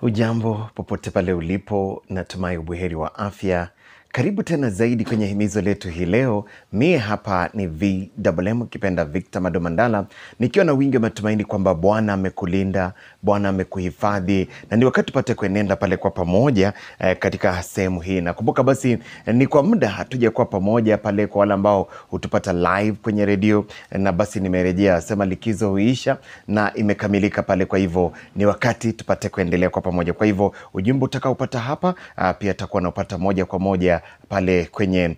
Ujambo popote pale ulipo, natumai ubuheri wa afya. Karibu tena zaidi kwenye himizo letu hii leo. Mie hapa ni VMM kipenda Victor Madomandala, nikiwa na wingi wa matumaini kwamba Bwana amekulinda, Bwana amekuhifadhi, na ni wakati tupate kuenenda pale kwa pamoja katika sehemu hii. Na kumbuka basi ni kwa muda hatuja kuwa pamoja pale, kwa wale ambao hutupata live kwenye redio, na basi nimerejea, sema likizo huisha na imekamilika pale. Kwa hivyo ni wakati tupate kuendelea kwa pamoja. Kwa hivyo ujumbe utakaopata hapa pia takuwa naupata moja kwa moja pale kwenye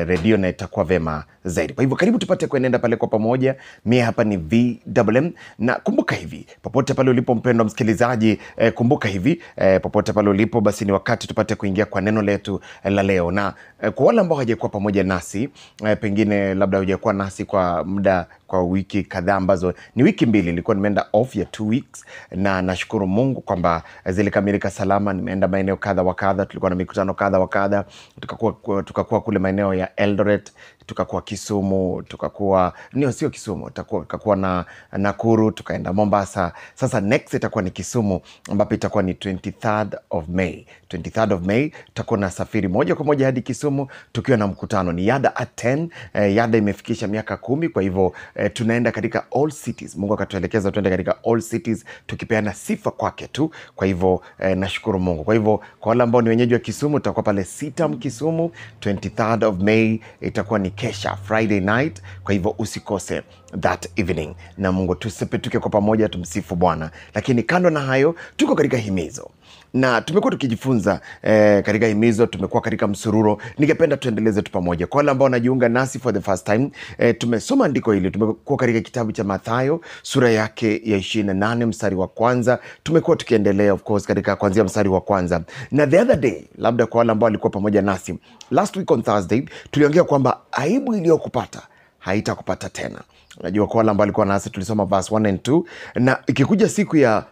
redio, na itakuwa vema zaidi. Kwa hivyo karibu tupate kuenenda pale kwa pamoja. Mie hapa ni VMM, na kumbuka hivi popote pale ulipo mpendwa msikilizaji, kumbuka hivi popote pale ulipo, basi ni wakati tupate kuingia kwa neno letu la leo. Na kwa wale ambao hawajakuwa pamoja nasi, pengine labda hujakuwa nasi kwa muda, kwa wiki kadhaa ambazo ni wiki mbili, nilikuwa nimeenda off ya 2 weeks, na nashukuru Mungu kwamba zilikamilika salama. Nimeenda maeneo kadha wa kadha, tulikuwa na mikutano kadha wa kadha, tukakuwa kule maeneo ya Eldoret, tukakuwa Kisumu, sio Kisumu, tukakuwa na Nakuru, tukaenda Mombasa. Sasa next itakuwa ni Kisumu, ambapo itakuwa ni 23rd of May tutakuwa na safiri moja kwa moja hadi Kisumu, tukiwa na mkutano ni Yada at 10. Yada imefikisha miaka 10, kwa hivyo tunaenda katika all cities. Mungu akatuelekeza tuende katika all cities, tukipeana sifa kwake tu. Kwa hivyo nashukuru Mungu. Kwa hivyo kwa wale ambao ni wenyeji wa Kisumu, tutakuwa pale Sitam Kisumu 23rd of May, itakuwa ni kesha Friday night. Kwa hivyo usikose that evening, na Mungu tusipetuke kwa pamoja, tumsifu Bwana. Lakini kando na hayo, tuko katika himizo na tumekuwa tukijifunza katika himizo, tumekuwa katika msururo. Ningependa tuendeleze tu pamoja. Kwa wale ambao wanajiunga nasi for the first time, tumesoma andiko hili, tumekuwa katika kitabu cha Mathayo sura yake ya 28 mstari wa kwanza. Tumekuwa tukiendelea of course katika kuanzia mstari wa kwanza, na the other day, labda kwa wale ambao walikuwa pamoja nasi last week on Thursday, tuliongea kwamba aibu iliyokupata haitakupata tena. Najua kwa wale ambao walikuwa nasi tulisoma verse 1 and 2, na ikikuja siku ya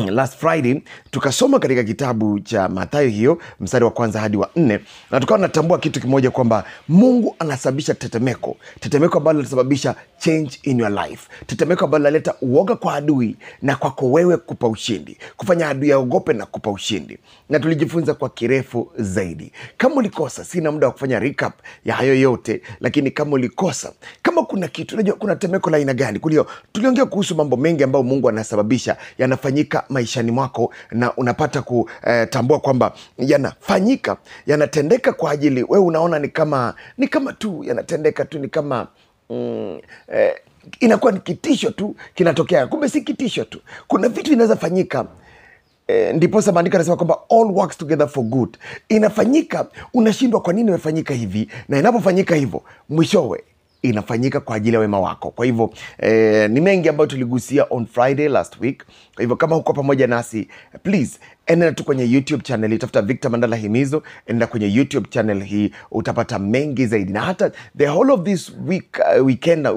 last Friday tukasoma katika kitabu cha Mathayo hiyo mstari wa kwanza hadi wa 4, na tukawa natambua kitu kimoja kwamba Mungu anasababisha tetemeko ambalo linasababisha change in your life, tetemeko ambalo linaleta uoga kwa adui na kwako wewe kupa ushindi, kufanya adui aogope na kupa ushindi. Na tulijifunza kwa kirefu zaidi. Kama ulikosa, sina muda wa kufanya recap ya hayo yote, lakini kama ulikosa, kama kuna kitu, unajua kuna tetemeko la aina gani, kulio tuliongea kuhusu mambo mengi ambayo Mungu anasababisha yanafanyika maishani mwako, na unapata kutambua kwamba yanafanyika, yanatendeka kwa ajili wewe unaona ni kama tu yanatendeka tu, ni kama inakuwa ni kitisho tu kinatokea. Kumbe si kitisho tu, kuna vitu vinaweza fanyika. Ndiposa maandiko yanasema kwamba all works together for good. Inafanyika, unashindwa kwa nini imefanyika hivi, na inapofanyika hivyo mwishowe inafanyika kwa ajili ya wema wako. Kwa hivyo ni mengi ambayo tuligusia on Friday last week. Kwa hivyo kama huko pamoja nasi, please enda tu kwenye YouTube channel, tafuta Victor Mandala Himizo, enda kwenye YouTube channel hii, utapata mengi zaidi. Na hata the whole of this weekend,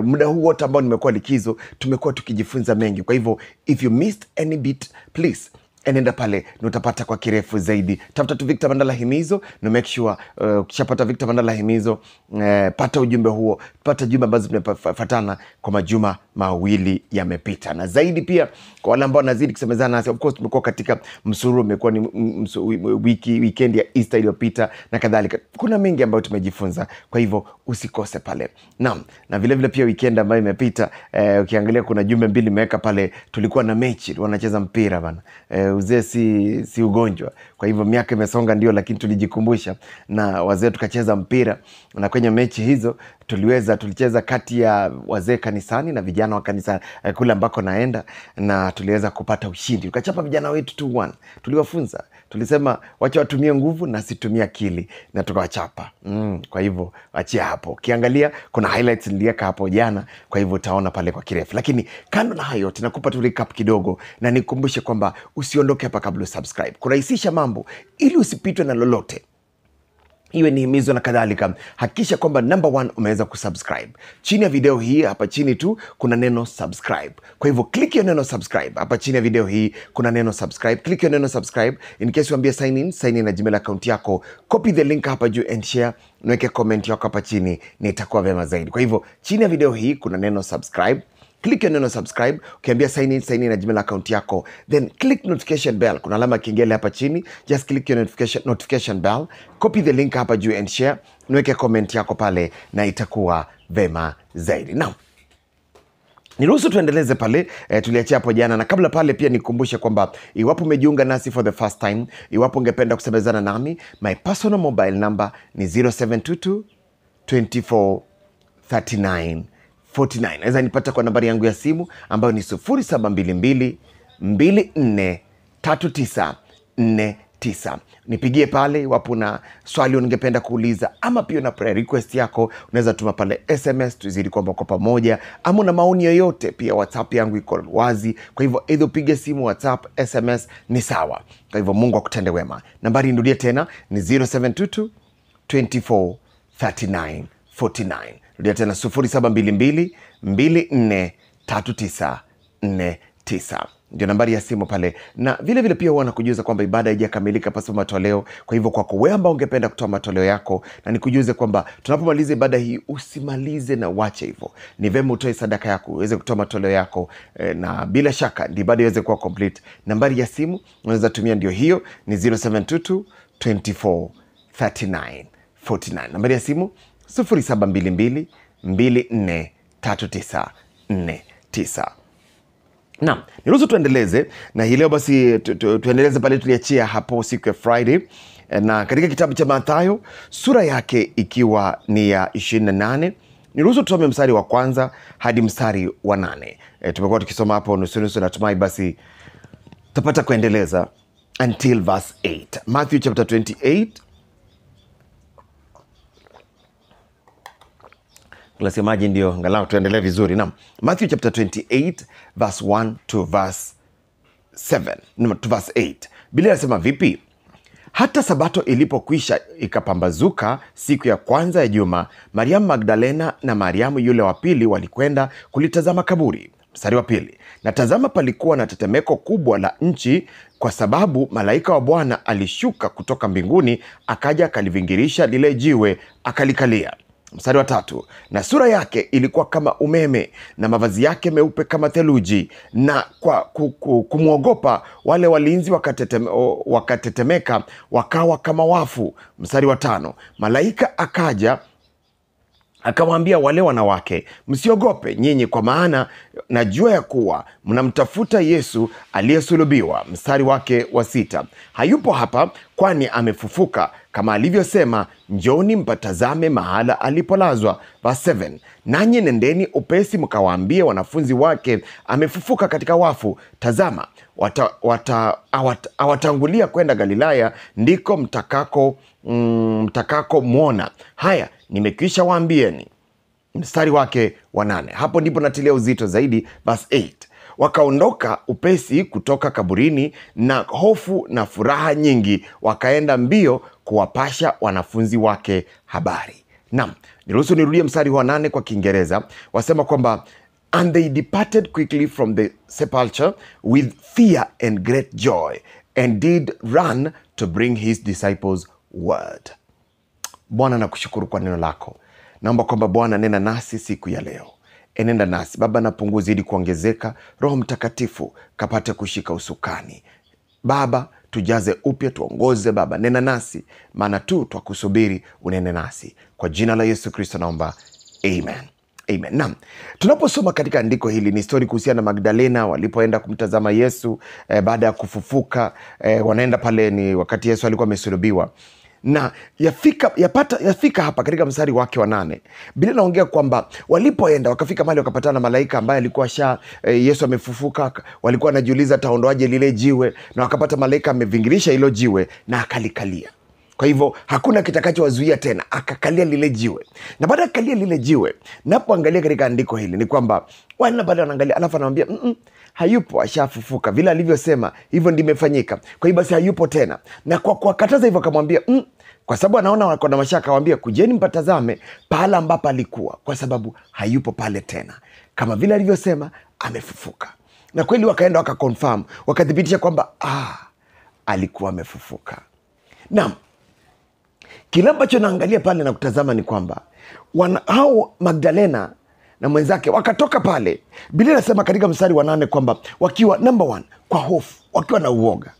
muda huu wote ambao nimekuwa likizo, tumekuwa tukijifunza mengi. Kwa hivyo if you missed any bit, please enenda pale na utapata kwa kirefu zaidi. Tafuta tu Victor Mandala Himizo, na make sure ukishapata Victor Mandala Himizo, pata ujumbe huo, pata jumbe ambazo zimefuatana kwa majuma mawili yamepita. Na zaidi pia kwa wale ambao nazidi kusemezana nasi, of course tumekuwa katika msururu, umekuwa ni weekend ya Easter iliyopita na kadhalika. Kuna mengi ambayo tumejifunza, kwa hivyo usikose pale. Na vile vile pia weekend ambayo imepita, ukiangalia kuna jumbe mbili nimeweka pale. Tulikuwa na mechi, wanacheza mpira bana. Uzee si ugonjwa. Kwa hivyo miaka imesonga ndio, lakini tulijikumbusha na wazee tukacheza mpira. Na kwenye mechi hizo tulicheza kati ya wazee kanisani na vijana wa kanisa kule ambako naenda, na tuliweza kupata ushindi. Tukachapa vijana wetu 2-1. Tuliwafunza, tulisema wacha watumie nguvu na situmie akili, na tukawachapa. Kwa hivyo achia hapo. Ukiangalia kuna highlights niliweka hapo jana, kwa hivyo utaona pale kwa kirefu. Lakini kando na hayo, tunakupa tu recap kidogo, na nikukumbushe kwamba usiondoke hapa kabla usubscribe, kurahisisha mambo ili usipitwe na lolote, iwe ni himizo na kadhalika. Hakikisha kwamba number 1 umeweza kusubscribe. Chini ya video hii hapa chini tu kuna neno subscribe. Kwa hivyo click hiyo neno subscribe. Hapa chini ya video hii kuna neno subscribe. Click hiyo neno subscribe. In case uambie sign in na Gmail account yako. Copy the link hapa juu and share. Nweke comment yako hapa chini, na itakuwa vema zaidi. Kwa hivyo chini ya video hii kuna neno subscribe. click neno subscribe, ukiambia sign in na Gmail account yako, then click notification bell. Kuna alama kengele hapa chini, just click your notification bell, copy the link hapa juu and share, niweke comment yako pale na itakuwa vema zaidi. Now, niruhusu tuendeleze pale tuliachia hapo jana, na kabla pale pia nikukumbushe kwamba iwapo umejiunga nasi for the first time, iwapo ungependa kusemezana nami, my personal mobile number ni 0722 24 39 49. Naweza nipata kwa nambari yangu ya simu ambayo ni 0722 24 39 49. Nipigie pale iwapo na swali ungependa kuuliza, ama pia na prayer request yako unaweza tuma pale SMS, tuzidi kwamba kwa pamoja, ama una maoni yoyote pia WhatsApp yangu iko wazi. Kwa hivyo either upige simu, WhatsApp, SMS ni sawa. Kwa hivyo Mungu akutende wema. Nambari nirudie tena ni 0722 24 39 49. Rudia tena 0722 24 39 49. Ndio nambari ya simu pale. Na vile vile pia huwa nakujuza kwamba ibada haijakamilika pasipo matoleo. Kwa hivyo kwako wewe ambao ungependa kutoa matoleo yako, na nikujuze kwamba tunapomaliza ibada hii usimalize na uache hivyo. Ni vema utoe sadaka yako, uweze kutoa matoleo yako, na bila shaka ndio ibada iweze kuwa complete. Nambari ya simu unaweza tumia ndio hiyo, ni 0722 24 39 49. Nambari ya simu 0722 24 39 49. Na niruhusu tuendeleze na hii leo basi tuendeleze pale tuliachia hapo siku ya Friday, na katika kitabu cha Mathayo sura yake ikiwa ni ya 28. Niruhusu tusome mstari wa kwanza hadi mstari wa 8. Tumekuwa tukisoma hapo nusu, natumai basi tutapata kuendeleza until verse 8. Matthew chapter 28. Tunasemaje ndio angalau tuendelee vizuri. Na Matthew chapter 28 verse 1 to verse 7, to verse 8. Biblia inasema vipi? Hata Sabato ilipokwisha ikapambazuka siku ya kwanza ya juma, Mariamu Magdalena na Mariamu yule wa pili walikwenda kulitazama kaburi. Mstari wa 2. Na tazama, palikuwa na tetemeko kubwa la nchi, kwa sababu malaika wa Bwana alishuka kutoka mbinguni, akaja akalivingirisha lile jiwe, akalikalia. Mstari wa 3. Na sura yake ilikuwa kama umeme, na mavazi yake meupe kama theluji, na kwa kumwogopa wale walinzi wakatetemeka, wakawa kama wafu. Mstari wa 5. Malaika akaja akawaambia wale wanawake, msiogope nyinyi, kwa maana najua ya kuwa mnamtafuta Yesu aliyesulubiwa. Mstari wake wa 6. Hayupo hapa, kwani amefufuka kama alivyosema. Njoni mpatazame mahala alipolazwa. Verse 7. Nanyi nendeni upesi mkawaambie wanafunzi wake, amefufuka katika wafu. Tazama, awatangulia kwenda Galilaya, ndiko mtakako mwona. Haya, nimekwisha waambieni. Mstari wake wa 8. Hapo ndipo natilia uzito zaidi. Verse 8. Wakaondoka upesi kutoka kaburini, na hofu na furaha nyingi, wakaenda mbio kuwapasha wanafunzi wake habari. Naam, niruhusu nirudie mstari wa 8 kwa Kiingereza. Wasema kwamba and they departed quickly from the sepulchre with fear and great joy, and did run to bring his disciples word. Bwana, nakushukuru kwa neno lako. Naomba kwamba Bwana nena nasi siku ya leo. Enenda nasi Baba, na punguzi zidi kuongezeka. Roho Mtakatifu kapate kushika usukani Baba, tujaze upya, tuongoze Baba, nena nasi, maana tu twakusubiri unene nasi. Kwa jina la Yesu Kristo naomba, amen. Amen. Naam, tunaposoma katika andiko hili ni story kuhusiana na Magdalena walipoenda kumtazama Yesu baada ya kufufuka. Wanaenda pale ni wakati Yesu alikuwa amesulubiwa. Na yafika hapa katika mstari wake wa 8. Biblia inaongea kwamba walipoenda wakafika mahali wakapatana na malaika ambaye alikuwa Yesu amefufuka. Walikuwa wanajiuliza ataondoaje lile jiwe, na wakapata malaika amevingirisha hilo jiwe na akalikalia. Kwa hivyo hakuna kitakachowazuia tena, akakalia lile jiwe. Na baada ya kukalia lile jiwe, napoangalia katika andiko hili ni kwamba baada wanaangalia, alafu anamwambia hayupo, ashafufuka. Vile alivyosema hivyo ndivyo imefanyika. Kwa hiyo basi hayupo tena. Na kwa kuwakataza hivyo akamwambia kwa sababu anaona wako na mashaka, akamwambia kujeni mpatazame pahala ambapo alikuwa, kwa sababu hayupo pale tena. Kama vile alivyosema amefufuka. Na kweli wakaenda wakaconfirm, wakathibitisha kwamba alikuwa amefufuka. Naam. Kile ambacho naangalia pale na kutazama ni kwamba hao Magdalena na mwenzake wakatoka pale. Biblia inasema katika mstari wa 8 kwamba wakiwa number 1 kwa hofu, wakiwa na uoga.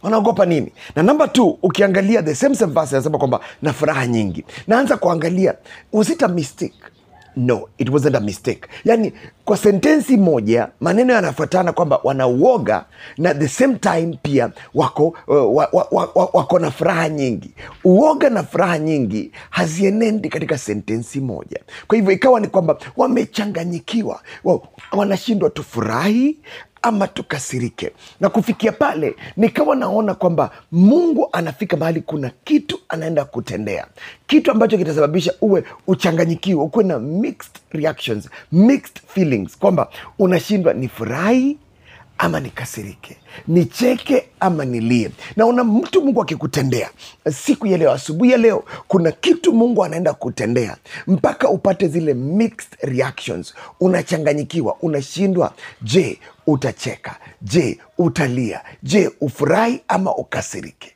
Wanaogopa nini? Na number 2, ukiangalia the same verse inasema kwamba na furaha nyingi. Naanza kuangalia, was it a mistake? No, it wasn't a mistake. Yani kwa sentensi moja maneno yanafuatana kwamba wanauoga na the same time pia wako na furaha nyingi. Uoga na furaha nyingi hazienendi katika sentensi moja. Kwa hivyo ikawa ni kwamba wamechanganyikiwa, wanashindwa tufurahi ama tukasirike. Na kufikia pale nikawa naona kwamba Mungu anafika mahali kuna kitu anaenda kutendea, kitu ambacho kitasababisha uwe uchanganyikiwa, ukuwe na mixed reactions, mixed feelings, kwamba unashindwa ni furahi ama nikasirike, nicheke ama nilie. Naona mtu Mungu akikutendea siku ya leo, asubuhi ya leo, kuna kitu Mungu anaenda kutendea mpaka upate zile mixed reactions. Unachanganyikiwa, unashindwa, je utacheka, je utalia, je ufurahi ama ukasirike.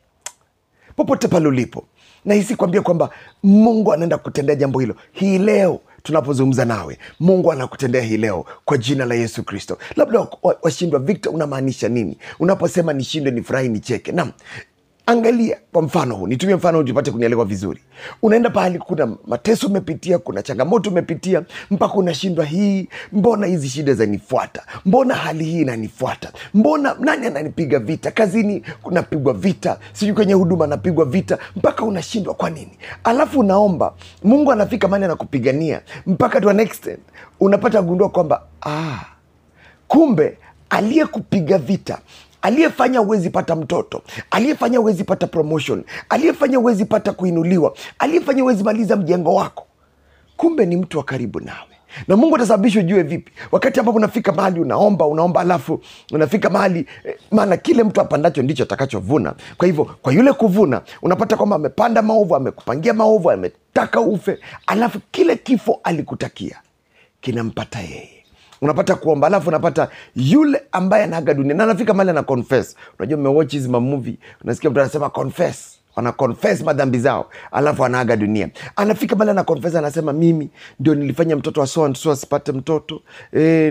Popote pale ulipo, nahisi kuambia kwamba Mungu anaenda kutendea jambo hilo hii leo. Tunapozungumza nawe, Mungu anakutendea hii leo kwa jina la Yesu Kristo. Labda washindwa, Victor, unamaanisha nini unaposema nishindwe, nifurahi, nicheke? Naam, angalia kwa mfano huu, nitumie mfano huu tupate kunielewa vizuri. Unaenda pahali kuna mateso umepitia, kuna changamoto umepitia, mpaka unashindwa, hii mbona hizi shida zanifuata? Mbona hali hii inanifuata? Mbona nani ananipiga vita? Kazini kunapigwa vita, sijui kwenye huduma napigwa vita, mpaka unashindwa kwa nini? Alafu unaomba, Mungu anafika mahali anakupigania, mpaka to an extent unapata gundua kwamba kumbe aliyekupiga vita, aliyefanya uwezi pata mtoto, aliyefanya uwezi pata promotion, aliyefanya uwezi pata kuinuliwa, aliyefanya uwezi maliza mjengo wako, kumbe ni mtu wa karibu nawe. Na Mungu atasababisha ujue vipi? Wakati ambapo unafika mahali unaomba, alafu unafika mahali, maana kile mtu apandacho ndicho atakachovuna. Kwa hivyo, kwa yule kuvuna, unapata kwamba amepanda maovu, amekupangia maovu, ametaka ufe, alafu kile kifo alikutakia kinampata yeye. Unapata kuomba, alafu unapata yule ambaye anaaga dunia na anafika mahali ana confess. Unajua mmewatch hizi movie, unasikia mtu anasema confess, wana confess madhambi zao, alafu anaaga dunia. Anafika mahali ana confess, anasema mimi ndio nilifanya mtoto wa so and so asipate mtoto,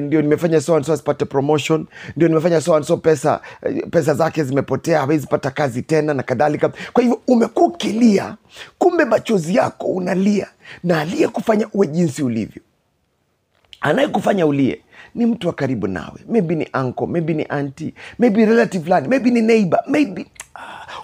ndio nimefanya so and so asipate promotion, ndio nimefanya so and so pesa zake zimepotea, hawezi pata kazi tena na kadhalika. Kwa hivyo umekuwa ukilia, kumbe machozi yako unalia na aliyekufanya uwe jinsi ulivyo, anayekufanya ulie ni mtu wa karibu nawe. Maybe ni uncle, maybe ni auntie, maybe relative fulani, maybe ni neighbor, maybe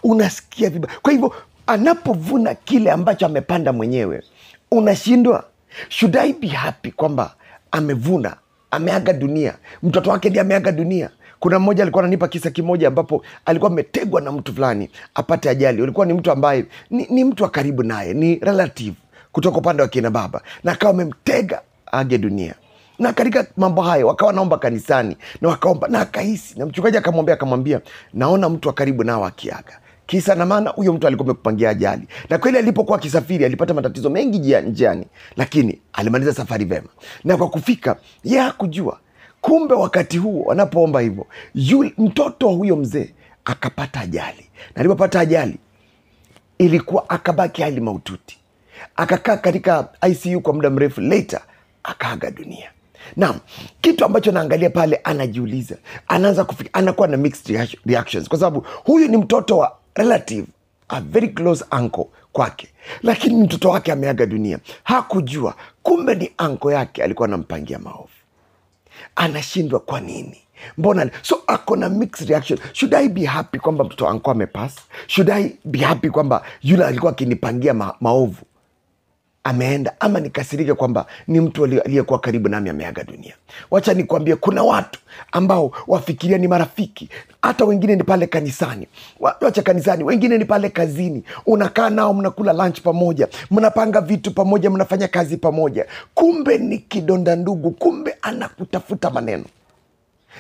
unasikia vibaya. Kwa hivyo anapovuna kile ambacho amepanda mwenyewe, unashindwa, should I be happy kwamba amevuna, ameaga dunia, mtoto wake ndiye ameaga dunia? Kuna mmoja alikuwa ananipa kisa kimoja ambapo alikuwa ametegwa na mtu fulani apate ajali. Ulikuwa ni mtu ambaye ni mtu wa karibu naye, ni relative kutoka upande wa kina baba, na akawa amemtega age dunia. Na katika mambo hayo wakawa naomba kanisani, na wakaomba na akahisi, na mchungaji akamwambia naona mtu wa karibu nao akiaga. Kisa na maana huyo mtu alikuwa amekupangia ajali, na kweli alipokuwa akisafiri alipata matatizo mengi njiani, lakini alimaliza safari vema. Na kwa kufika, yeye hakujua kumbe wakati huo wanapoomba hivyo, mtoto wa huyo mzee akapata ajali. Na alipopata ajali, ilikuwa akabaki hali mahututi, akakaa katika ICU kwa muda mrefu, later akaaga dunia. Naam, kitu ambacho naangalia pale, anajiuliza, anaanza kufika, anakuwa na mixed reactions, kwa sababu huyu ni mtoto wa relative, a very close uncle kwake, lakini mtoto wake ameaga dunia. Hakujua kumbe ni uncle yake alikuwa anampangia maovu. Anashindwa kwa nini? Mbona? So ako na mixed reaction. Should I be happy kwamba mtoto wa uncle amepass? Should I be happy kwamba yule alikuwa akinipangia maovu ameenda, ama nikasirike kwamba ni mtu aliyekuwa karibu nami ameaga dunia? Wacha nikwambie, kuna watu ambao wafikiria ni marafiki, hata wengine ni pale kanisani, wacha kanisani, wengine ni pale kazini. Unakaa nao, mnakula lunch pamoja, mnapanga vitu pamoja, mnafanya kazi pamoja, kumbe ni kidonda ndugu, kumbe anakutafuta maneno.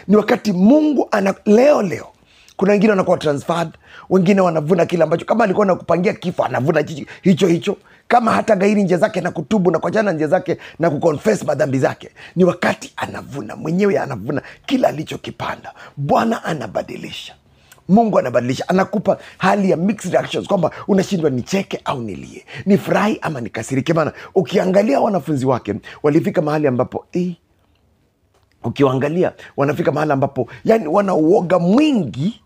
Ni wakati Mungu leo kuna wengine wanakuwa transferred, wengine wanavuna kile ambacho kama alikuwa anakupangia kifo, anavuna hicho. Kama hata gairi njia zake na kutubu na kuachana njia zake na kuconfess madhambi zake, ni wakati anavuna mwenyewe, anavuna kila alichokipanda. Bwana anabadilisha. Mungu anabadilisha, anakupa hali ya mixed reactions, kwamba unashindwa nicheke au nilie, nifurahi ama nikasirike. Maana ukiangalia wanafunzi wake walifika mahali ambapo ukiwaangalia wanafika mahali ambapo yani wana uoga mwingi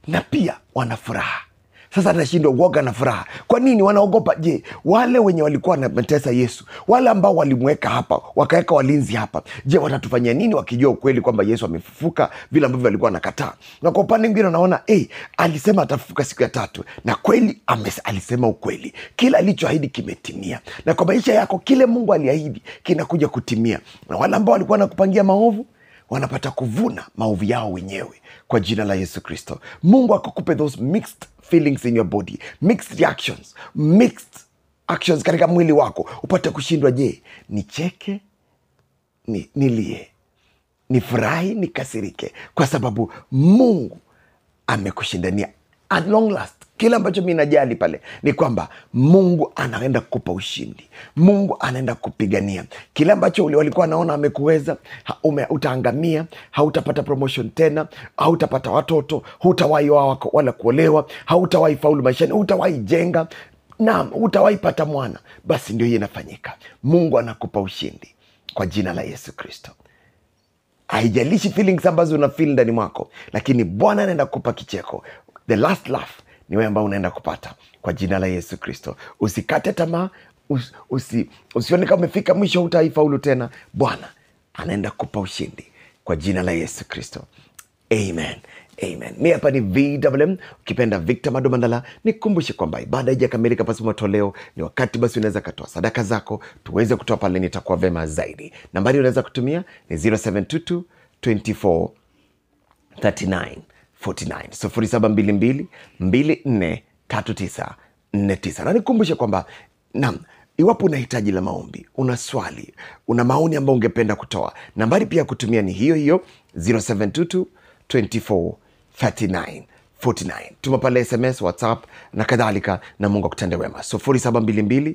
na pia wana furaha. Sasa anashindwa uoga na furaha. Kwa nini wanaogopa? Je, wale wenye walikuwa wanamtesa Yesu, wale ambao walimweka hapa, wakaweka walinzi hapa, je, watatufanyia nini wakijua ukweli kwamba Yesu amefufuka vile ambavyo walikuwa wanakataa? Na kwa upande mwingine unaona alisema atafufuka siku ya tatu, na kweli alisema ukweli. Kila alichoahidi kimetimia, na kwa maisha yako kile Mungu aliahidi kinakuja kutimia. Na wale ambao walikuwa wanakupangia maovu wanapata kuvuna maovu yao wenyewe kwa jina la Yesu Kristo. Mungu akakupe those mixed feelings in your body, mixed reactions, mixed actions katika mwili wako, upate kushindwa. Je, nicheke, nilie, nifurahi, nikasirike? Kwa sababu Mungu amekushindania. At long last, kile ambacho mimi najali pale ni kwamba Mungu anaenda kukupa ushindi. Mungu anaenda kupigania kile ambacho walikuwa wanaona amekuweza. Utaangamia, hautapata promotion tena, hautapata watoto, hutawahi wala kuolewa, hautawahi faulu maishani, hutawahi jenga, naam, hutawahi pata mwana. Basi ndio hii inafanyika. Mungu anakupa ushindi kwa jina la Yesu Kristo. Haijalishi feelings ambazo una feel ndani mwako, lakini Bwana anaenda kukupa kicheko. The last laugh ni wewe ambao unaenda kupata kwa jina la Yesu Kristo. Usikate tamaa, usione kama umefika mwisho, hutaifaulu tena. Bwana anaenda kupa ushindi kwa jina la Yesu Kristo. Amen. Amen. Mimi hapa ni VMM, ukipenda Victor Mandala. Nikukumbushe kwamba ibada haijakamilika pasi matoleo. Ni wakati basi unaweza kutoa sadaka zako tuweze kutoa pale, nitakuwa vema zaidi. Nambari unaweza kutumia ni 0722 24 39 49 0722 24 39 49. Na nikukumbushe kwamba iwapo una hitaji la maombi, una swali, una maoni ambayo ungependa kutoa, nambari pia kutumia ni hiyo hiyo 0722 24 39 49. Tuma pale SMS, WhatsApp na kadhalika, na Mungu akutende wema. 0722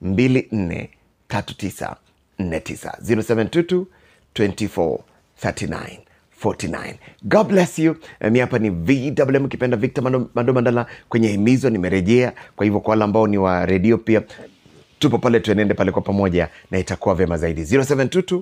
24 39 49 0722 24 39 49. God bless you. Mimi hapa ni VMM, ukipenda Victor Mandala. Kwenye himizo nimerejea, kwa hivyo kwa wale ambao ni wa redio pia tupo pale, tuenende pale kwa pamoja na itakuwa vyema zaidi. 0722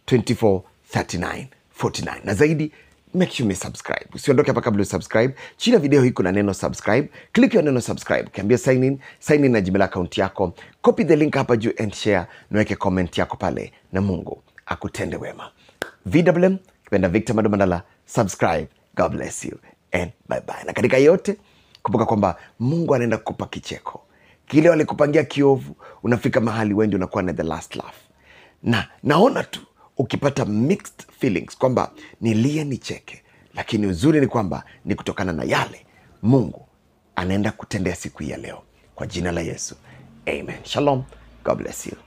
24 39 49. Na zaidi, make sure you subscribe. Usiondoke hapa kabla usubscribe. Chini ya video hii kuna neno subscribe. Click hiyo neno subscribe. Kiambia sign in na Gmail account yako. Copy the link hapa juu and share. Naweke comment yako pale, na Mungu akutende wema. VMM, kipenda Victor Mandala. Subscribe. God bless you and bye bye. Na katika yote, kumbuka kwamba Mungu anaenda kukupa kicheko. Kile walikupangia kiovu, unafika mahali wewe ndio unakuwa na the last laugh. Na naona tu ukipata mixed feelings kwamba nilie nicheke, lakini uzuri ni kwamba ni kutokana na yale Mungu anaenda kutendea siku ya leo kwa jina la Yesu. Amen. Shalom. God bless you.